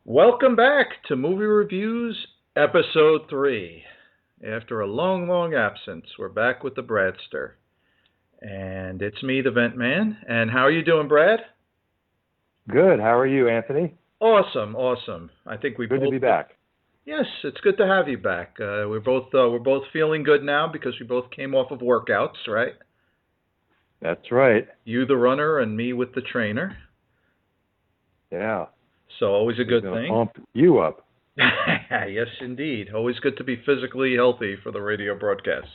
Welcome back to Movie Reviews, Episode 3. After a long, long absence, we're back with the Bradster. And it's me, the Vent Man. And how are you doing, Brad? Good. How are you, Anthony? Awesome, awesome. I think we Good both. to be back. Yes, it's good to have you back. We're both feeling good now because we both came off of workouts, right? That's right. You, the runner, and me with the trainer. Yeah. So always a He's good gonna thing. pump you up. Yes, indeed. Always good to be physically healthy for the radio broadcast.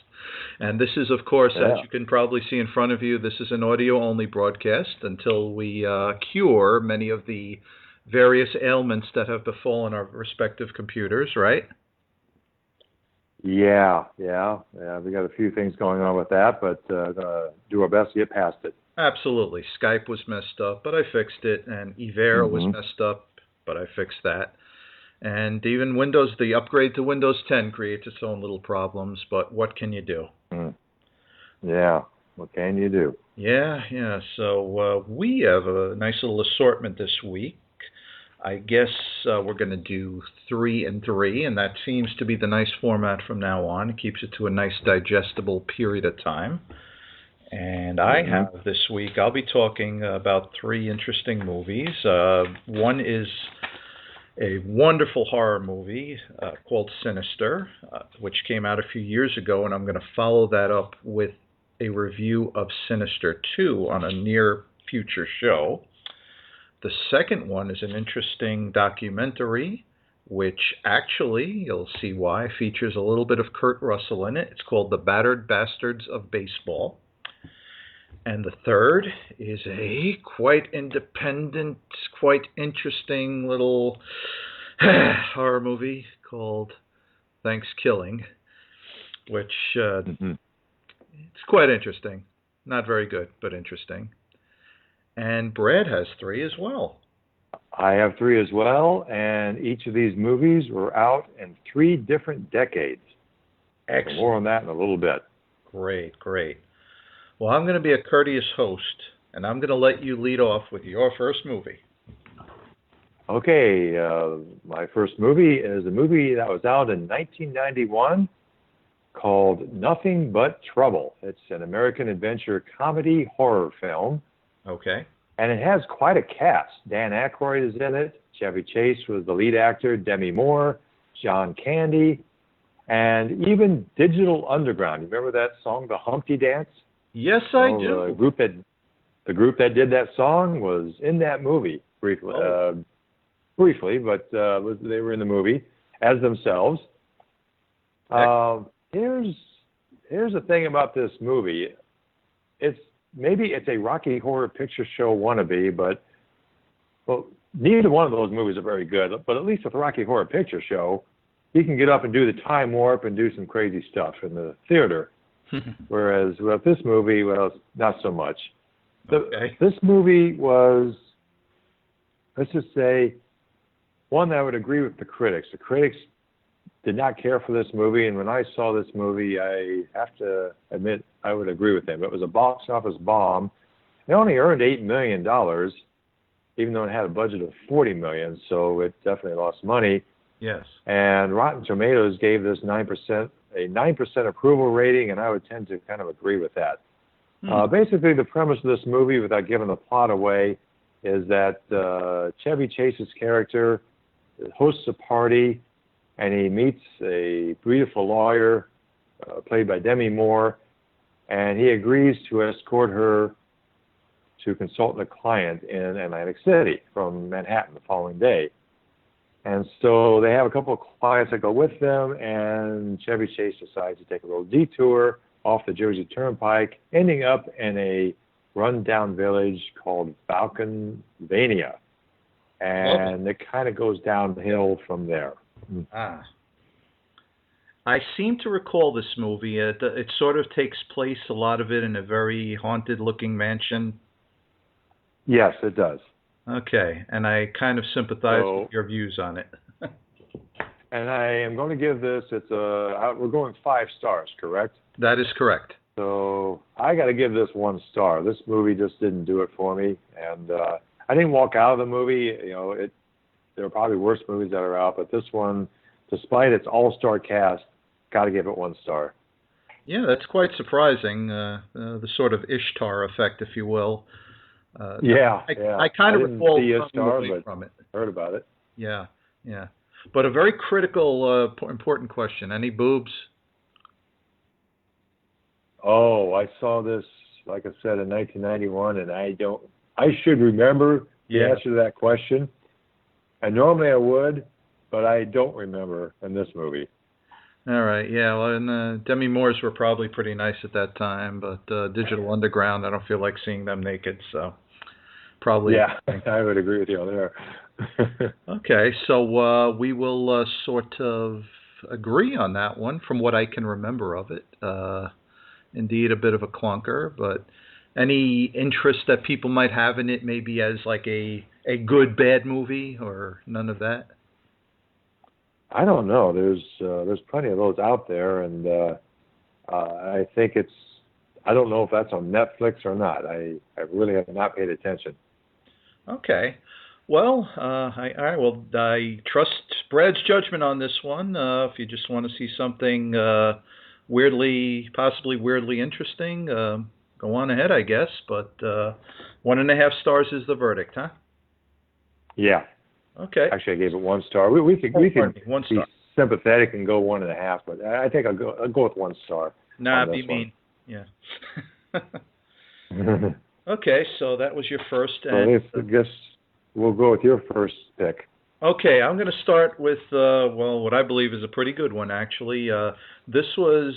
And this is, of course, as Yeah. you can probably see in front of you, this is an audio-only broadcast until we cure many of the various ailments that have befallen our respective computers, right? Yeah. We got a few things going on with that, but gonna do our best to get past it. Absolutely. Skype was messed up, but I fixed it. And Evera was Mm-hmm. messed up, but I fixed that. And even Windows, the upgrade to Windows 10 creates its own little problems, but what can you do? Yeah. What can you do? Yeah. So we have a nice little assortment this week. I guess we're going to do 3 and 3, and that seems to be the nice format from now on. It keeps it to a nice digestible period of time. And I Mm-hmm. have this week, I'll be talking about 3 interesting movies. One is a wonderful horror movie called Sinister, which came out a few years ago, and I'm going to follow that up with a review of Sinister 2 on a near future show. The second one is an interesting documentary, which actually, you'll see why, features a little bit of Kurt Russell in it. It's called The Battered Bastards of Baseball. And the third is a quite independent, quite interesting little horror movie called Thanksgiving, which Mm-hmm. it's quite interesting. Not very good, but interesting. And Brad has 3 as well. I have 3 as well, and each of these movies were out in 3 different decades. So Excellent. more on that in a little bit. Great. Well, I'm going to be a courteous host, and I'm going to let you lead off with your first movie. Okay, my first movie is a movie that was out in 1991 called Nothing But Trouble. It's an American adventure comedy horror film, Okay. and it has quite a cast. Dan Aykroyd is in it. Chevy Chase was the lead actor. Demi Moore, John Candy, and even Digital Underground. You remember that song, The Humpty Dance? Yes, I Well, do. the group that did that song was in that movie briefly, Oh. but they were in the movie as themselves. Here's the thing about this movie. Maybe it's a Rocky Horror Picture Show wannabe, but well, neither one of those movies are very good. But at least with Rocky Horror Picture Show, he can get up and do the time warp and do some crazy stuff in the theater. Whereas with this movie, well, not so much. Okay. This movie was, let's just say, one that I would agree with the critics. The critics did not care for this movie, and when I saw this movie, I have to admit I would agree with them. It was a box office bomb. It only earned $8 million, even though it had a budget of $40 million, so it definitely lost money. Yes. And Rotten Tomatoes gave this 9%, a 9% approval rating, and I would tend to kind of agree with that. Basically, the premise of this movie, without giving the plot away, is that Chevy Chase's character hosts a party, and he meets a beautiful lawyer, played by Demi Moore, and he agrees to escort her to consult a client in Atlantic City from Manhattan the following day. And so they have a couple of clients that go with them, and Chevy Chase decides to take a little detour off the Jersey Turnpike, ending up in a rundown village called Falconvania. And it kind of goes downhill from there. Ah. I seem to recall this movie. It sort of takes place, a lot of it, in a very haunted-looking mansion. Yes, it does. Okay, and I kind of sympathize with your views on it. And I am going to give this, we're going 5 stars, correct? That is correct. So I got to give this 1 star. This movie just didn't do it for me, and I didn't walk out of the movie. there are probably worse movies that are out, but this one, despite its all-star cast, got to give it 1 star. Yeah, that's quite surprising. The sort of Ishtar effect, if you will. Yeah. I kind of didn't recall see coming Ishtar, away but from it. heard about it. Yeah, yeah. But a very critical, important question. Any boobs? Oh, I saw this, like I said, in 1991, and I should remember the answer to that question. And normally I would, but I don't remember in this movie. All right, yeah. Well, and Demi Moores were probably pretty nice at that time, but Digital Underground, I don't feel like seeing them naked, so probably. Yeah, I would agree with you on there. Okay, so we will sort of agree on that one from what I can remember of it. Indeed, a bit of a clunker, but any interest that people might have in it, maybe as like a good bad movie, or none of that? I don't know. There's plenty of those out there, and I think I don't know if that's on Netflix or not. I really have not paid attention. Okay. Well, I trust Brad's judgment on this one. If you just want to see something possibly weirdly interesting, go on ahead, I guess. But 1.5 stars is the verdict, huh? Yeah. Okay. Actually, I gave it 1 star. We could 1 be star. sympathetic and go 1.5, but I think I'll go with 1 star. Nah, be mean. Yeah. Okay, so that was your first. I guess we'll go with your first pick. Okay, I'm going to start with what I believe is a pretty good one, actually. This was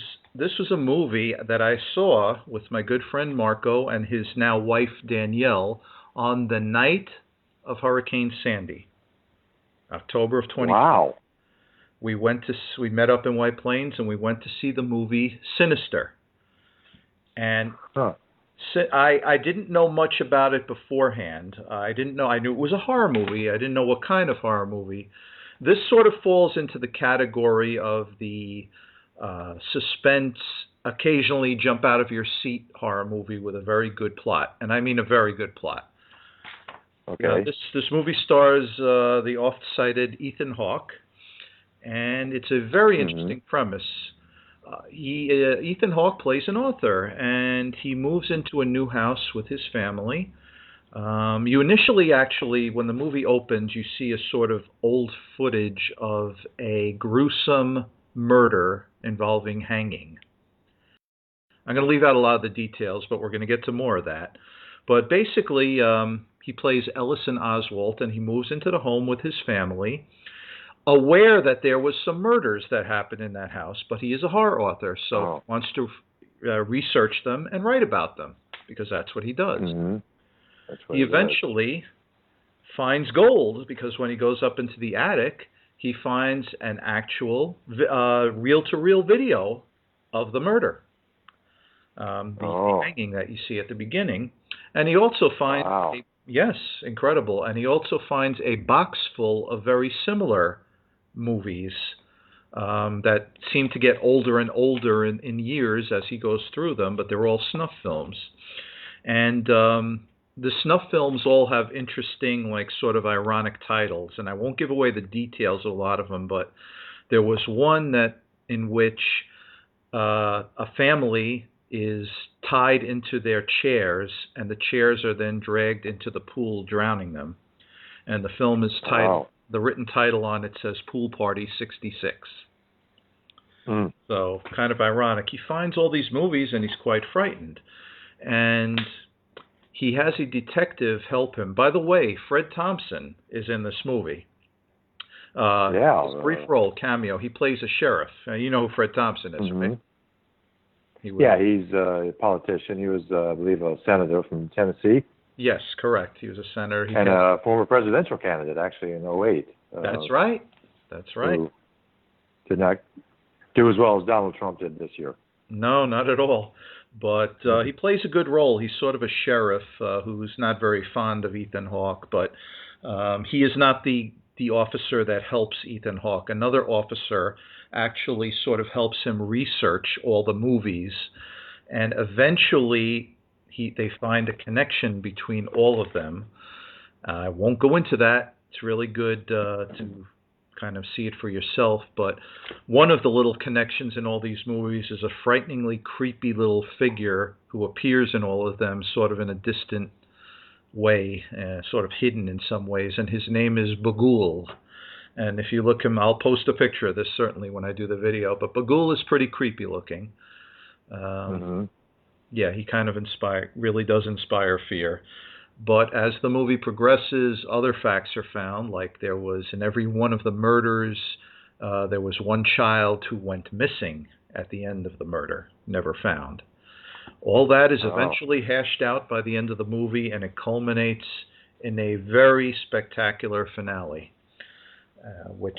a movie that I saw with my good friend Marco and his now wife Danielle on the night of Hurricane Sandy, October of 2020. Wow. We met up in White Plains and we went to see the movie Sinister. And I didn't know much about it beforehand. I knew it was a horror movie. I didn't know what kind of horror movie. This sort of falls into the category of the suspense, occasionally jump out of your seat horror movie with a very good plot. And I mean a very good plot. Okay. This movie stars the oft-cited Ethan Hawke, and it's a very interesting premise. Ethan Hawke plays an author, and he moves into a new house with his family. You initially, actually, when the movie opens, you see a sort of old footage of a gruesome murder involving hanging. I'm going to leave out a lot of the details, but we're going to get to more of that. But basically, he plays Ellison Oswalt, and he moves into the home with his family, aware that there was some murders that happened in that house, but he is a horror author, so he wants to research them and write about them, because that's what he does. He eventually finds gold, because when he goes up into the attic, he finds an actual reel-to-reel video of the murder, the hanging that you see at the beginning. And he also finds, yes, incredible, and he also finds a box full of very similar movies that seem to get older and older in years as he goes through them, but they're all snuff films. And the snuff films all have interesting, like, sort of ironic titles, and I won't give away the details of a lot of them, but there was one in which a family is tied into their chairs, and the chairs are then dragged into the pool, drowning them. And the film is titled, the written title on it says Pool Party 66. So, kind of ironic. He finds all these movies, and he's quite frightened. And he has a detective help him. By the way, Fred Thompson is in this movie. His brief role, cameo. He plays a sheriff. You know who Fred Thompson is, right? He's a politician. He was, I believe, a senator from Tennessee. Yes, correct. He was a senator. And a former presidential candidate, actually, in 2008. That's right. That's right. Who did not do as well as Donald Trump did this year. No, not at all. But he plays a good role. He's sort of a sheriff who's not very fond of Ethan Hawke, but he is not the officer that helps Ethan Hawke. Another officer actually sort of helps him research all the movies, and eventually they find a connection between all of them. I won't go into that It's really good to kind of see it for yourself. But one of the little connections in all these movies is a frighteningly creepy little figure who appears in all of them, sort of in a distant way, sort of hidden in some ways, and his name is Bagul. And if you look him, I'll post a picture of this certainly when I do the video. But Bagul is pretty creepy looking. Yeah, he kind of really does inspire fear. But as the movie progresses, other facts are found, like there was, in every one of the murders, there was one child who went missing at the end of the murder, never found. All that is eventually hashed out by the end of the movie, and it culminates in a very spectacular finale, which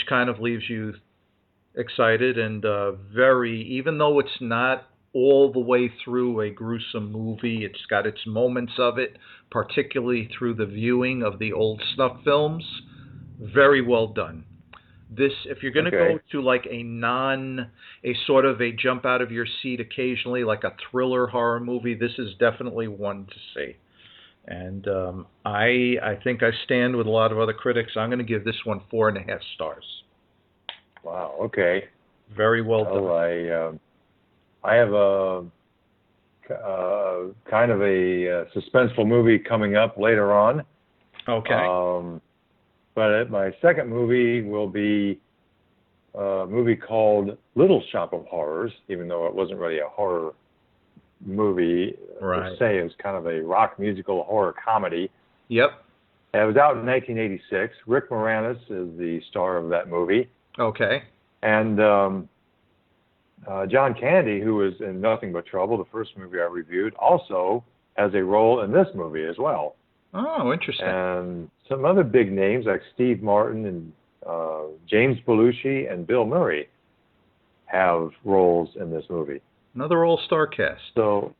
kind of leaves you excited and even though it's not all the way through a gruesome movie, it's got its moments of it, particularly through the viewing of the old snuff films. Very well done. This, if you're going to go to like a sort of a jump out of your seat occasionally, like a thriller horror movie, this is definitely one to see. And I think I stand with a lot of other critics. I'm going to give this one 4.5 stars. Wow. Okay. Very well done. I have a kind of a suspenseful movie coming up later on. Okay. But my second movie will be a movie called Little Shop of Horrors, even though it wasn't really a horror movie per se. It was kind of a rock musical horror comedy. Yep. It was out in 1986. Rick Moranis is the star of that movie. Okay. And John Candy, who was in Nothing But Trouble, the first movie I reviewed, also has a role in this movie as well. Oh, interesting. And some other big names like Steve Martin and James Belushi and Bill Murray have roles in this movie. Another all-star cast. So,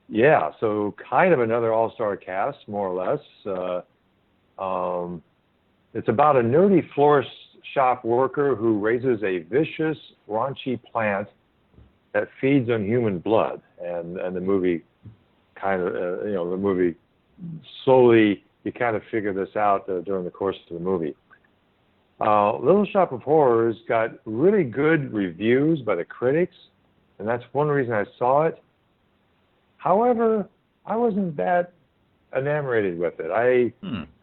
yeah, so kind of another all-star cast, more or less. It's about a nerdy florist shop worker who raises a vicious, raunchy plant that feeds on human blood. And the movie kind of, the movie slowly, you kind of figure this out during the course of the movie. Little Shop of Horrors got really good reviews by the critics, and that's one reason I saw it. However, I wasn't that enamored with it. I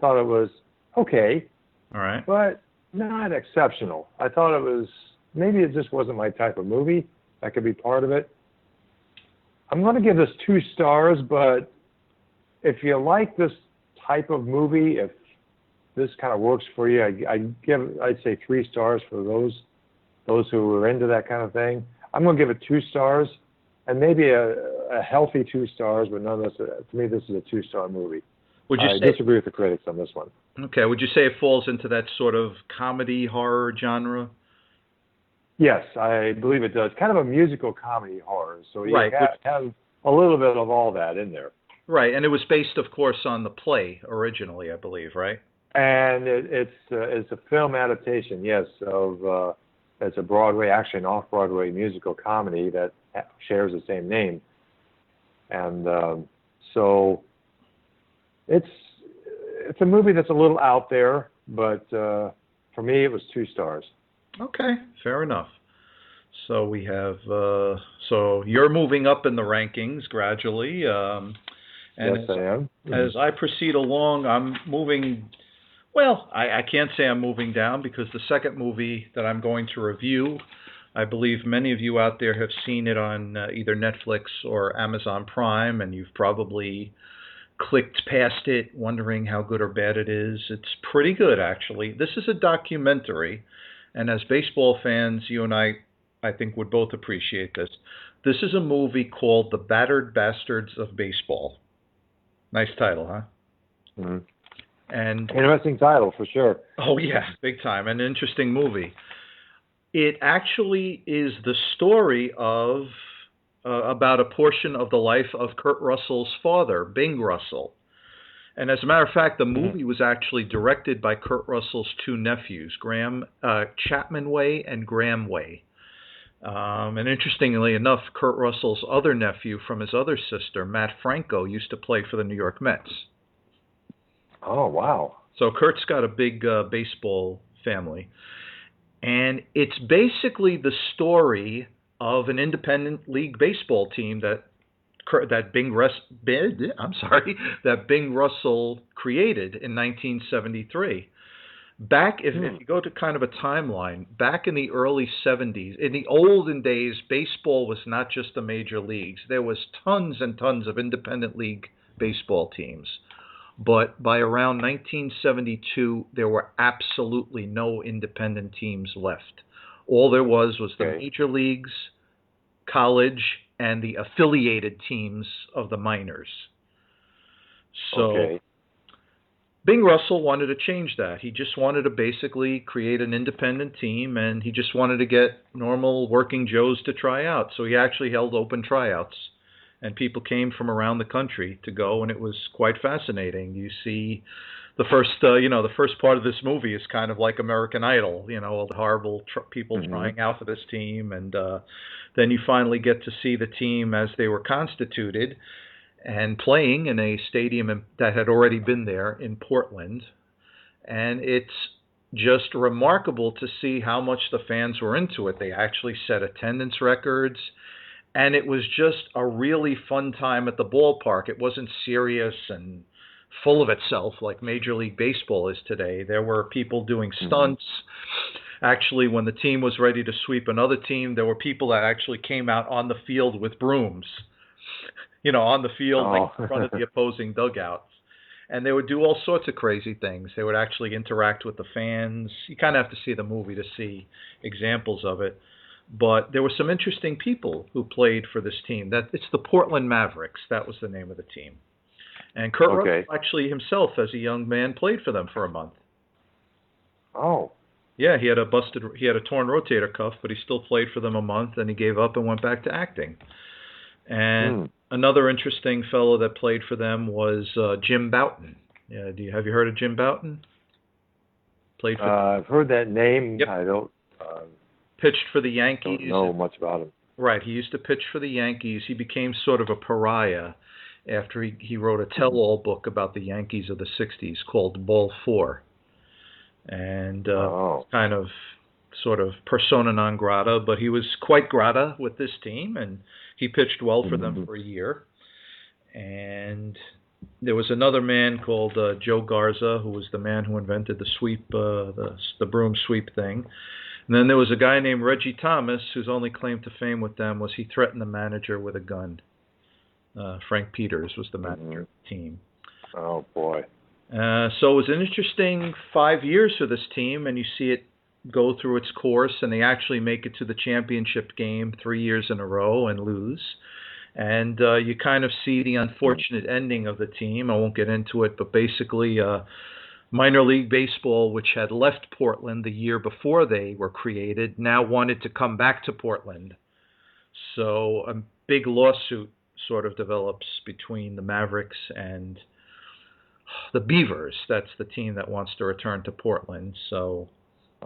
thought it was okay, all right, but not exceptional. I thought it was, maybe it just wasn't my type of movie. That could be part of it. I'm going to give this 2 stars, but if you like this type of movie, if this kind of works for you, I'd say 3 stars for those who are into that kind of thing. I'm going to give it 2 stars, and maybe a healthy 2 stars, but nonetheless, to me, this is a 2-star movie. I disagree with the critics on this one. Okay. Would you say it falls into that sort of comedy horror genre? Yes, I believe it does. Kind of a musical comedy horror. So you have a little bit of all that in there. Right, and it was based, of course, on the play originally, I believe, right? And it's a film adaptation, yes, of it's a Broadway, actually an off-Broadway musical comedy that shares the same name. And so it's a movie that's a little out there, but for me, it was 2 stars. Okay, fair enough. So we have, so you're moving up in the rankings gradually. And yes, I am. As I proceed along, I'm moving, well, I can't say I'm moving down because the second movie that I'm going to review, I believe many of you out there have seen it on either Netflix or Amazon Prime, and you've probably clicked past it wondering how good or bad it is. It's pretty good, actually. This is a documentary, and as baseball fans, you and I think would both appreciate this. This is a movie called The Battered Bastards of Baseball. Nice title, huh? Mm-hmm. And interesting title, for sure. Oh, yeah, big time. An interesting movie. It actually is the story of about a portion of the life of Kurt Russell's father, Bing Russell. And as a matter of fact, the movie was actually directed by Kurt Russell's 2 nephews, Chapman Way and Graham Way. And interestingly enough, Kurt Russell's other nephew from his other sister, Matt Franco, used to play for the New York Mets. Oh, wow. So Kurt's got a big baseball family, and it's basically the story of an independent league baseball team that I'm sorry, that Bing Russell created in 1973. Back, if you go to kind of a timeline, back in the early 70s, in the olden days, baseball was not just the major leagues. There was tons and tons of independent league baseball teams. But by around 1972, there were absolutely no independent teams left. All there was the major leagues, college, and the affiliated teams of the minors. So Bing Russell wanted to change that. He just wanted to basically create an independent team, and he just wanted to get normal working Joes to try out. So he actually held open tryouts, and people came from around the country to go, and it was quite fascinating. You see the first part of this movie is kind of like American Idol, all the horrible people trying out for this team, and then you finally get to see the team as they were constituted and playing in a stadium that had already been there in Portland. And it's just remarkable to see how much the fans were into it. They actually set attendance records, and it was just a really fun time at the ballpark. It wasn't serious and full of itself like Major League Baseball is today. There were people doing stunts. Actually, when the team was ready to sweep another team, there were people that actually came out on the field with brooms, on the field like in front of the opposing dugouts. And they would do all sorts of crazy things. They would actually interact with the fans. You kind of have to see the movie to see examples of it. But there were some interesting people who played for this team. It's the Portland Mavericks. That was the name of the team. And Kurt Russell actually himself, as a young man, played for them for a month. Oh. Yeah, he had a torn rotator cuff, but he still played for them a month, and he gave up and went back to acting. And another interesting fellow that played for them was Jim Bouton. Yeah, have you heard of Jim Bouton? Played for. I've heard that name. Yep. I don't. Pitched for the Yankees. Don't know much about him. Right, he used to pitch for the Yankees. He became sort of a pariah after he wrote a tell-all book about the Yankees of the '60s called Ball 4, and kind of sort of persona non grata, but he was quite grata with this team, and he pitched well for them for a year. And there was another man called Joe Garza, who was the man who invented the sweep, the broom sweep thing. And then there was a guy named Reggie Thomas, whose only claim to fame with them was he threatened the manager with a gun. Frank Peters was the manager of the team. Oh, boy. So it was an interesting 5 years for this team, and you see it go through its course, and they actually make it to the championship game 3 years in a row and lose. And you kind of see the unfortunate ending of the team. I won't get into it, but basically minor league baseball, which had left Portland the year before they were created, now wanted to come back to Portland. So a big lawsuit sort of develops between the Mavericks and the Beavers. That's the team that wants to return to Portland. So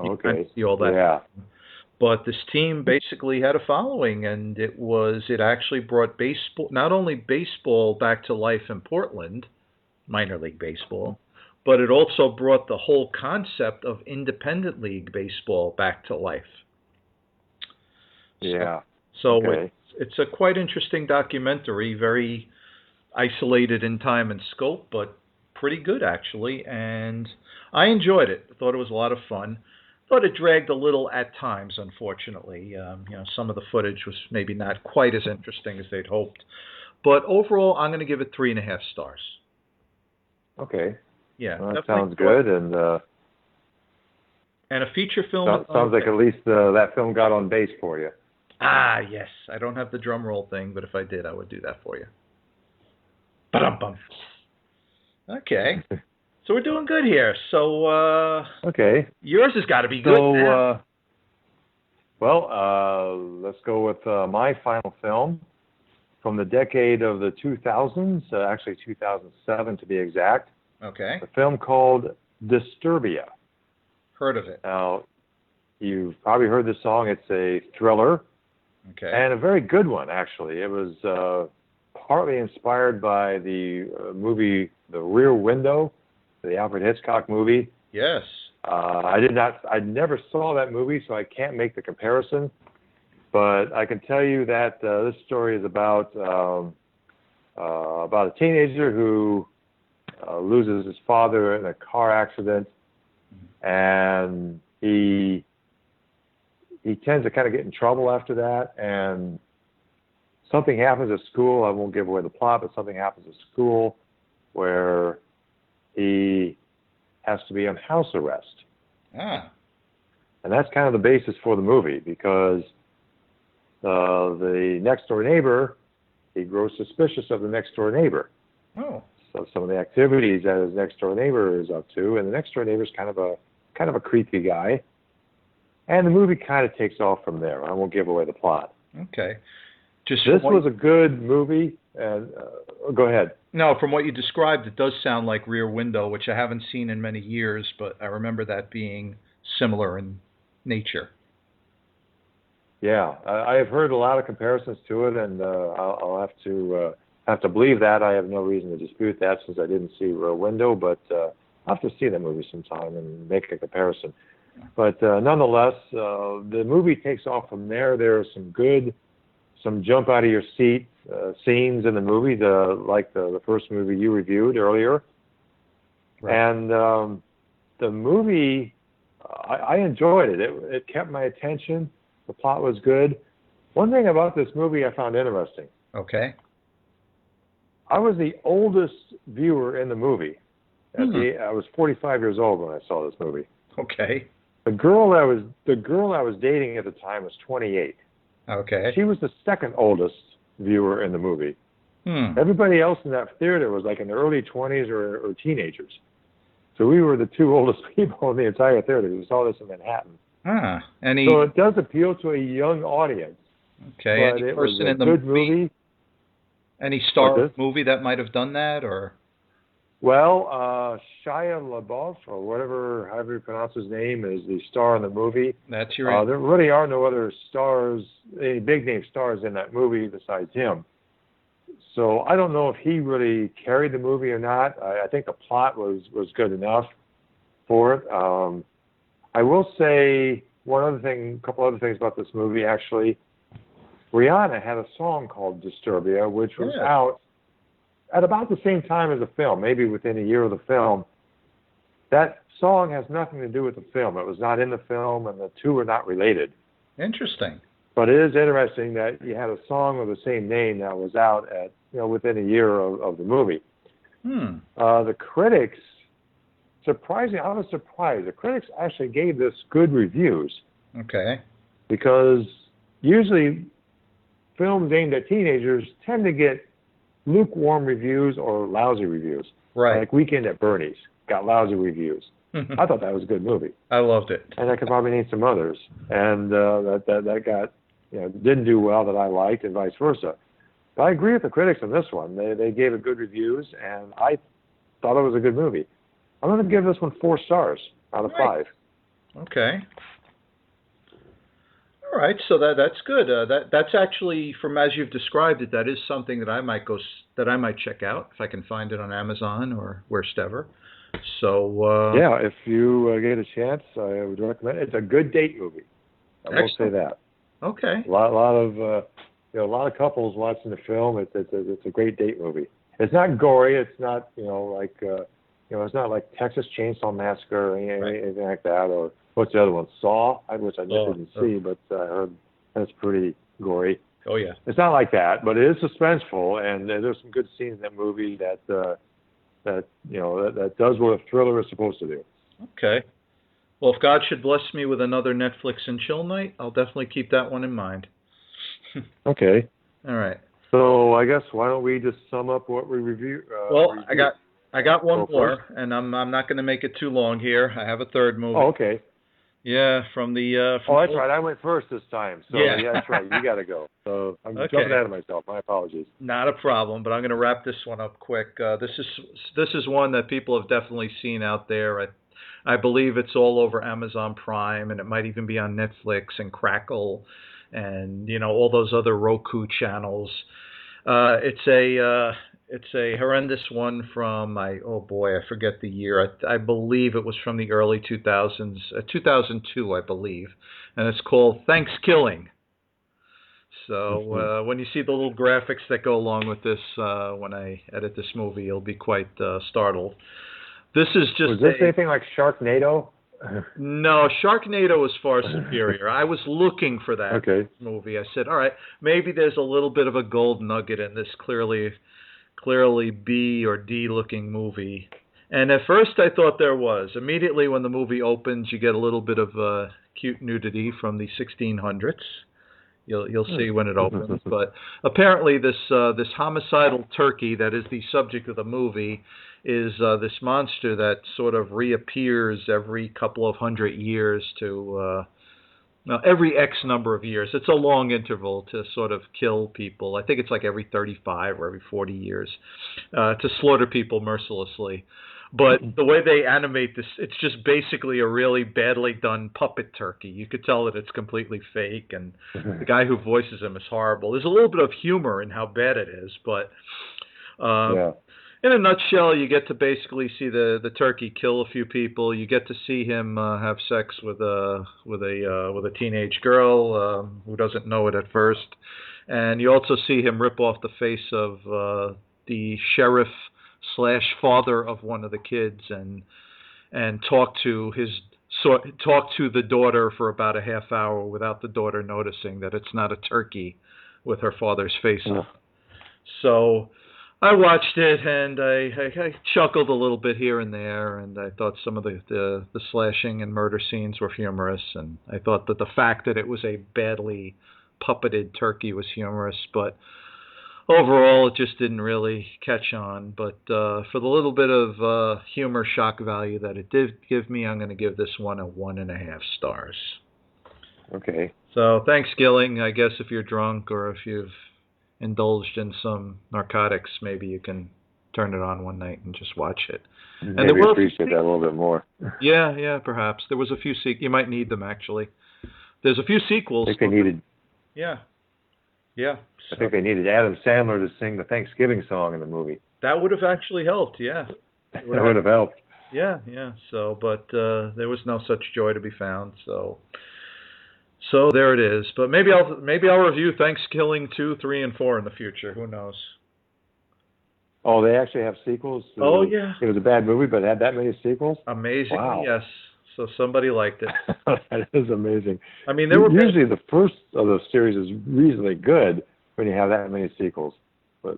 you kind of see all that. Yeah. But this team basically had a following, and it actually brought baseball, not only baseball back to life in Portland, minor league baseball, but it also brought the whole concept of independent league baseball back to life. Yeah. So it's a quite interesting documentary, very isolated in time and scope, but pretty good actually. And I enjoyed it. I thought it was a lot of fun. Thought it dragged a little at times, unfortunately. Some of the footage was maybe not quite as interesting as they'd hoped. But overall, I'm going to give it 3.5 stars. Okay. Yeah, well, that sounds good. And a feature film. Sounds like at least that film got on base for you. Ah, yes. I don't have the drum roll thing, but if I did, I would do that for you. Ba-dum-bum. Okay. So we're doing good here. So yours has got to be good now. Let's go with my final film from the decade of the 2000s, actually 2007 to be exact. Okay. A film called Disturbia. Heard of it. Now, you've probably heard the song. It's a thriller. Okay. And a very good one, actually. It was partly inspired by the movie The Rear Window the Alfred Hitchcock movie. Yes. I never saw that movie, so I can't make the comparison. But I can tell you that this story is about a teenager who loses his father in a car accident, and he tends to kind of get in trouble after that, and something happens at school. I won't give away the plot, but something happens at school where he has to be on house arrest. Ah. And that's kind of the basis for the movie, because the next door neighbor, he grows suspicious of the next door neighbor. Oh. So some of the activities that his next door neighbor is up to, and the next door neighbor is kind of a creepy guy. And the movie kind of takes off from there. I won't give away the plot. Okay. This was a good movie. And go ahead. No, from what you described, it does sound like Rear Window, which I haven't seen in many years, but I remember that being similar in nature. Yeah, I have heard a lot of comparisons to it, and I'll have to believe that. I have no reason to dispute that since I didn't see Rear Window, but I'll have to see that movie sometime and make a comparison. But nonetheless, the movie takes off from there. There are some jump out of your seat scenes in the movie, like the first movie you reviewed earlier. Right. And the movie, I enjoyed it. It kept my attention. The plot was good. One thing about this movie I found interesting. Okay. I was the oldest viewer in the movie. I was 45 years old when I saw this movie. Okay. The girl I was dating at the time was 28. Okay. She was the second oldest viewer in the movie. Everybody else in that theater was like in their early 20s or teenagers. So we were the two oldest people in the entire theater. We saw this in Manhattan. So it does appeal to a young audience. Okay. But Any it was person a in the good movie. Any star of the movie that might have done that, or? Well, Shia LaBeouf, or however you pronounce his name, is the star in the movie. That's your. There really are no other stars, any big name stars in that movie besides him. So I don't know if he really carried the movie or not. I think the plot was good enough for it. I will say a couple other things about this movie. Actually, Rihanna had a song called Disturbia, which was out at about the same time as the film, maybe within a year of the film. That song has nothing to do with the film. It was not in the film, and the two are not related. Interesting. But it is interesting that you had a song with the same name that was out at within a year of the movie. The critics, surprisingly, I was surprised. The critics actually gave this good reviews. Okay. Because usually films aimed at teenagers tend to get lukewarm reviews or lousy reviews. Right. Like Weekend at Bernie's got lousy reviews. I thought that was a good movie. I loved it. And I could probably name some others. And that got, didn't do well that I liked, and vice versa. But I agree with the critics on this one. They gave it good reviews, and I thought it was a good movie. I'm going to give this one 4 stars out of 5. Okay. All right, so that's good. That's actually, from as you've described it, that is something that I might check out if I can find it on Amazon or wherever. So yeah, if you get a chance, I would recommend it. It's a good date movie. I will say that. Okay. A lot of couples watching the film. It's a great date movie. It's not gory. It's not it's not like Texas Chainsaw Massacre or anything like that. Or what's the other one? Saw, which I didn't see, but I heard that's pretty gory. Oh yeah. It's not like that, but it is suspenseful, and there's some good scenes in that movie that does what a thriller is supposed to do. Okay. Well, if God should bless me with another Netflix and chill night, I'll definitely keep that one in mind. Okay. All right. So I guess why don't we just sum up what we review? I got one more, and I'm not going to make it too long here. I have a third movie. Oh, okay. Yeah, from the. That's right. I went first this time. So yeah that's right. You got to go. So I'm jumping ahead of myself. My apologies. Not a problem, but I'm going to wrap this one up quick. This is one that people have definitely seen out there. I believe it's all over Amazon Prime, and it might even be on Netflix and Crackle, and all those other Roku channels. It's It's a horrendous one from oh boy, I forget the year. I believe it was from the early 2000s, 2002, I believe, and it's called Thanksgiving. So when you see the little graphics that go along with this, when I edit this movie, you'll be quite startled. This is just Was this anything like Sharknado? No, Sharknado is far superior. I was looking for that movie. I said, all right, maybe there's a little bit of a gold nugget in this clearly B or D looking movie. And at first I thought there was. Immediately when the movie opens, you get a little bit of cute nudity from the 1600s. You'll see when it opens. But apparently this homicidal turkey that is the subject of the movie is this monster that sort of reappears every couple of hundred years to every X number of years. It's a long interval to sort of kill people. I think it's like every 35 or every 40 years to slaughter people mercilessly. But the way they animate this, it's just basically a really badly done puppet turkey. You could tell that it's completely fake, and the guy who voices him is horrible. There's a little bit of humor in how bad it is, but in a nutshell, you get to basically see the turkey kill a few people. You get to see him have sex with a teenage girl who doesn't know it at first, and you also see him rip off the face of the sheriff / father of one of the kids and talk to the daughter for about a half hour without the daughter noticing that it's not a turkey with her father's face on. So I watched it and I chuckled a little bit here and there, and I thought some of the slashing and murder scenes were humorous, and I thought that the fact that it was a badly puppeted turkey was humorous, but overall it just didn't really catch on. But for the little bit of humor shock value that it did give me, I'm going to give this one a 1.5 stars. Okay. So Thanksgiving, I guess if you're drunk or if you've indulged in some narcotics, maybe you can turn it on one night and just watch it. Maybe and appreciate that a little bit more. Yeah, perhaps. There was a few you might need them, actually. There's a few sequels. I think they needed... Yeah. I think they needed Adam Sandler to sing the Thanksgiving song in the movie. That would have actually helped, yeah. That would have helped. Yeah. So, but there was no such joy to be found, So there it is. But maybe I'll review Thanksgiving 2, 3, and 4 in the future. Who knows? Oh, they actually have sequels? Oh, yeah. It was a bad movie, but it had that many sequels? Amazingly, wow. Yes. So somebody liked it. That is amazing. I mean, there were usually the first of the series is reasonably good when you have that many sequels, but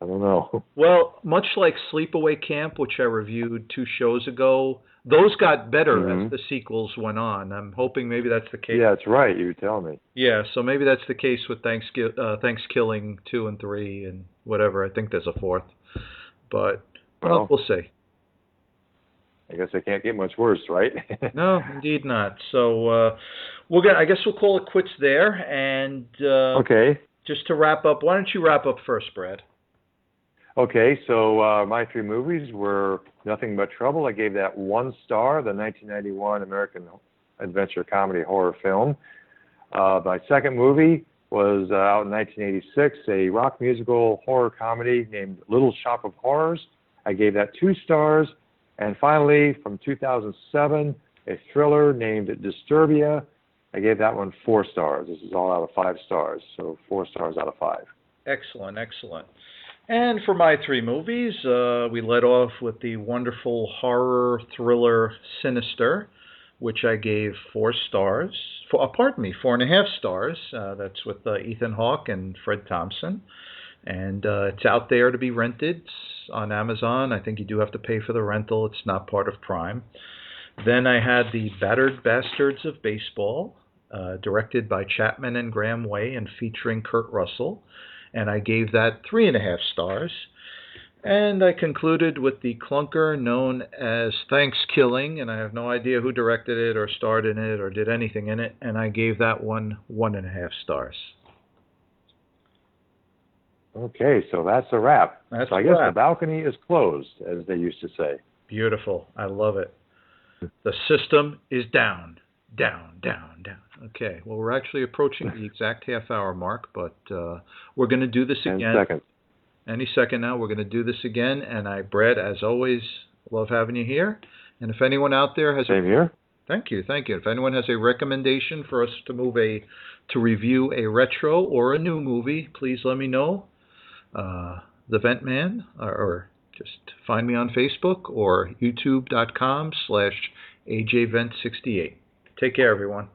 I don't know. Well, much like Sleepaway Camp, which I reviewed 2 shows ago, those got better as the sequels went on. I'm hoping maybe that's the case. Yeah, that's right. You tell me. Yeah, so maybe that's the case with Thanksgiving 2 and 3 and whatever. I think there's a 4th, but well, we'll see. I guess it can't get much worse, right? No, indeed not. So I guess we'll call it quits there. And okay. Just to wrap up, why don't you wrap up first, Brad? Okay, so my 3 movies were Nothing But Trouble. I gave that 1 star, the 1991 American adventure comedy horror film. My second movie was out in 1986, a rock musical horror comedy named Little Shop of Horrors. I gave that 2 stars. And finally, from 2007, a thriller named Disturbia. I gave that one 4 stars. This is all out of 5 stars, so 4 stars out of 5. Excellent. And for my 3 movies, we led off with the wonderful horror thriller Sinister, which I gave 4 stars. 4.5 stars. That's with Ethan Hawke and Fred Thompson. And it's out there to be rented on Amazon. I think you do have to pay for the rental. It's not part of Prime. Then I had The Battered Bastards of Baseball, directed by Chapman and Graham Way and featuring Kurt Russell. And I gave that 3.5 stars. And I concluded with the clunker known as Thanksgiving, and I have no idea who directed it or starred in it or did anything in it, and I gave that one 1.5 stars. Okay, so that's a wrap. I guess the balcony is closed, as they used to say. Beautiful. I love it. The system is down. Okay, well, we're actually approaching the exact half-hour mark, but we're going to do this again. 10 seconds. Any second now, we're going to do this again. And Brad, as always, love having you here. And if anyone out there has Same here. Thank you. If anyone has a recommendation for us to review a retro or a new movie, please let me know. The Vent Man, or just find me on Facebook or youtube.com/AJVent68. Take care, everyone.